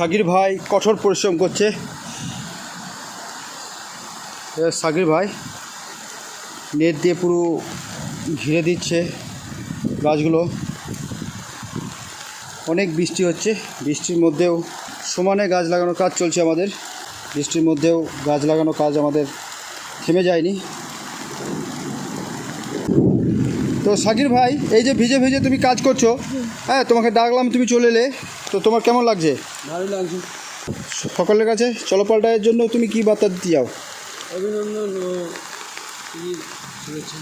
সাকির ভাই কঠোর পরিশ্রম করছে। সাকির ভাই নেট দিয়ে পুরো ঘিরে দিচ্ছে গাছগুলো। অনেক বৃষ্টি হচ্ছে, বৃষ্টির মধ্যেও সমানে গাছ লাগানোর কাজ চলছে আমাদের। বৃষ্টির মধ্যেও গাছ লাগানোর কাজ আমাদের থেমে যায়নি। তো সাকির ভাই, এই যে ভিজে ভিজে তুমি কাজ করছো, হ্যাঁ, তোমাকে ডাকলাম, তুমি চলে এলে, তো তোমার কেমন লাগছে? ভালো লাগছে। সকলের কাছে চলপাল্টায়ের জন্য তুমি কি বার্তা দিতে যাও? অভিনন্দন ও শুভেচ্ছা।